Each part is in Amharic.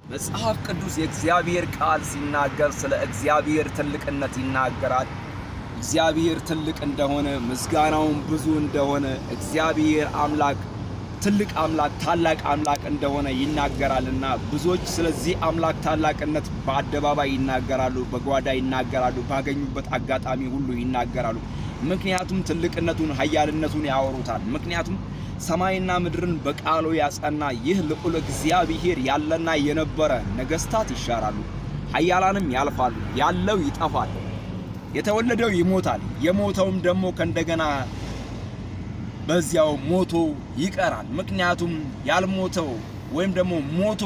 መጽሐፍ ቅዱስ የእግዚአብሔር ቃል ሲናገር ስለ እግዚአብሔር ትልቅነት ይናገራል። እግዚአብሔር ትልቅ እንደሆነ ምስጋናውን ብዙ እንደሆነ እግዚአብሔር አምላክ ትልቅ አምላክ ታላቅ አምላክ እንደሆነ ይናገራልና ብዙዎች ስለዚህ አምላክ ታላቅነት በአደባባይ ይናገራሉ፣ በጓዳ ይናገራሉ፣ ባገኙበት አጋጣሚ ሁሉ ይናገራሉ። ምክንያቱም ትልቅነቱን ኃያልነቱን ያወሩታል። ምክንያቱም ሰማይና ምድርን በቃሉ ያጸና ይህ ልዑል እግዚአብሔር ያለና የነበረ ነገስታት ይሻራሉ፣ ኃያላንም ያልፋሉ፣ ያለው ይጠፋል፣ የተወለደው ይሞታል፣ የሞተውም ደግሞ ከእንደገና በዚያው ሞቶ ይቀራል። ምክንያቱም ያልሞተው ወይም ደግሞ ሞቶ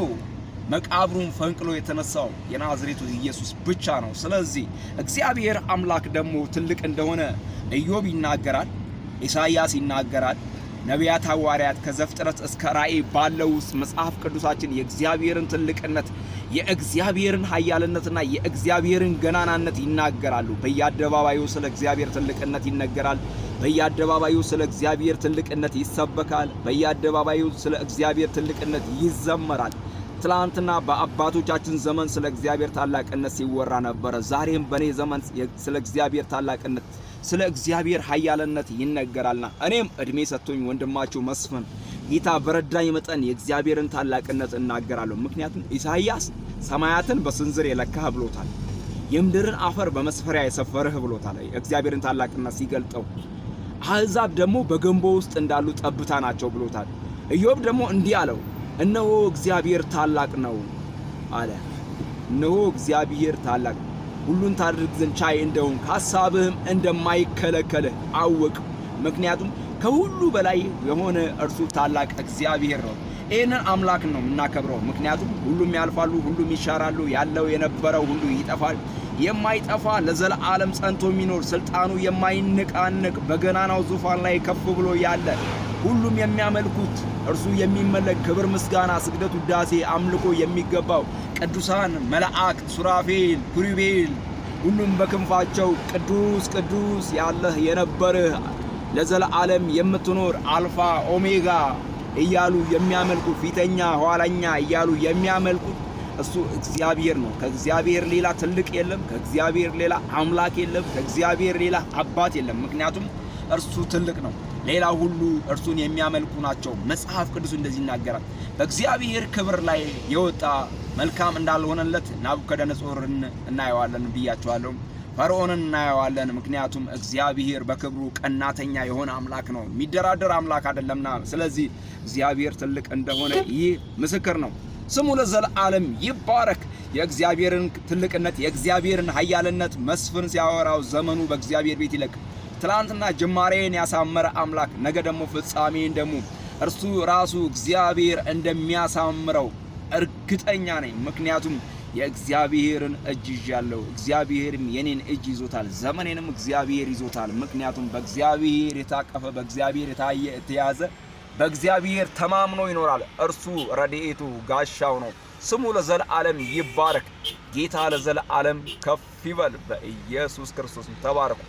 መቃብሩን ፈንቅሎ የተነሳው የናዝሬቱ ኢየሱስ ብቻ ነው። ስለዚህ እግዚአብሔር አምላክ ደግሞ ትልቅ እንደሆነ ኢዮብ ይናገራል፣ ኢሳይያስ ይናገራል፣ ነቢያት ሐዋርያት ከዘፍጥረት እስከ ራእይ ባለው ውስጥ መጽሐፍ ቅዱሳችን የእግዚአብሔርን ትልቅነት የእግዚአብሔርን ኃያልነትና የእግዚአብሔርን ገናናነት ይናገራሉ። በየአደባባዩ ስለ እግዚአብሔር ትልቅነት ይነገራል። በየአደባባዩ ስለ እግዚአብሔር ትልቅነት ይሰበካል። በየአደባባዩ ስለ እግዚአብሔር ትልቅነት ይዘመራል። ትላንትና በአባቶቻችን ዘመን ስለ እግዚአብሔር ታላቅነት ሲወራ ነበረ። ዛሬም በኔ ዘመን ስለ እግዚአብሔር ታላቅነት ስለ እግዚአብሔር ኃያልነት ይነገራልና እኔም እድሜ ሰጥቶኝ ወንድማችሁ መስፍን ጌታ በረዳኝ መጠን የእግዚአብሔርን ታላቅነት እናገራለሁ። ምክንያቱም ኢሳይያስ ሰማያትን በስንዝር የለካህ ብሎታል፣ የምድርን አፈር በመስፈሪያ የሰፈርህ ብሎታል እግዚአብሔርን ታላቅነት ሲገልጠው። አሕዛብ ደግሞ በገንቦ ውስጥ እንዳሉ ጠብታ ናቸው ብሎታል። ኢዮብ ደግሞ እንዲህ አለው፣ እነሆ እግዚአብሔር ታላቅ ነው አለ። እነሆ እግዚአብሔር ታላቅ ሁሉን ታድርግ ዘንድ ቻይ እንደሆን ከሐሳብህም እንደማይከለከልህ አወቅ። ምክንያቱም ከሁሉ በላይ የሆነ እርሱ ታላቅ እግዚአብሔር ነው። ይህንን አምላክ ነው የምናከብረው። ምክንያቱም ሁሉም ያልፋሉ፣ ሁሉም ይሻራሉ፣ ያለው የነበረው ሁሉ ይጠፋል። የማይጠፋ ለዘላለም ጸንቶ የሚኖር ስልጣኑ የማይነቃነቅ በገናናው ዙፋን ላይ ከፍ ብሎ ያለ ሁሉም የሚያመልኩት እርሱ የሚመለክ ክብር፣ ምስጋና፣ ስግደት፣ ውዳሴ፣ አምልኮ የሚገባው ቅዱሳን መላእክት ሱራፌል፣ ኪሩቤል ሁሉም በክንፋቸው ቅዱስ ቅዱስ ያለህ የነበርህ ለዘላለም የምትኖር አልፋ ኦሜጋ እያሉ የሚያመልኩ ፊተኛ ኋላኛ እያሉ የሚያመልኩት እሱ እግዚአብሔር ነው። ከእግዚአብሔር ሌላ ትልቅ የለም። ከእግዚአብሔር ሌላ አምላክ የለም። ከእግዚአብሔር ሌላ አባት የለም። ምክንያቱም እርሱ ትልቅ ነው። ሌላ ሁሉ እርሱን የሚያመልኩ ናቸው። መጽሐፍ ቅዱስ እንደዚህ ይናገራል። በእግዚአብሔር ክብር ላይ የወጣ መልካም እንዳልሆነለት ናቡከደነጾርን እናየዋለን ብያቸዋለሁ። ፈርዖንን እናየዋለን። ምክንያቱም እግዚአብሔር በክብሩ ቀናተኛ የሆነ አምላክ ነው፣ የሚደራደር አምላክ አይደለምና። ስለዚህ እግዚአብሔር ትልቅ እንደሆነ ይህ ምስክር ነው። ስሙ ለዘላለም ይባረክ። የእግዚአብሔርን ትልቅነት የእግዚአብሔርን ኃያልነት መስፍን ሲያወራው ዘመኑ በእግዚአብሔር ቤት ይለቅ። ትላንትና ጅማሬን ያሳመረ አምላክ ነገ ደግሞ ፍጻሜን ደግሞ እርሱ ራሱ እግዚአብሔር እንደሚያሳምረው እርግጠኛ ነኝ። ምክንያቱም የእግዚአብሔርን እጅ ይዣለሁ፣ እግዚአብሔርም የኔን እጅ ይዞታል፣ ዘመኔንም እግዚአብሔር ይዞታል። ምክንያቱም በእግዚአብሔር የታቀፈ በእግዚአብሔር የተያዘ በእግዚአብሔር ተማምኖ ይኖራል። እርሱ ረድኤቱ ጋሻው ነው። ስሙ ለዘላለም ይባረክ። ጌታ ለዘላለም ከፍ ይበል። በኢየሱስ ክርስቶስ ተባረኩ።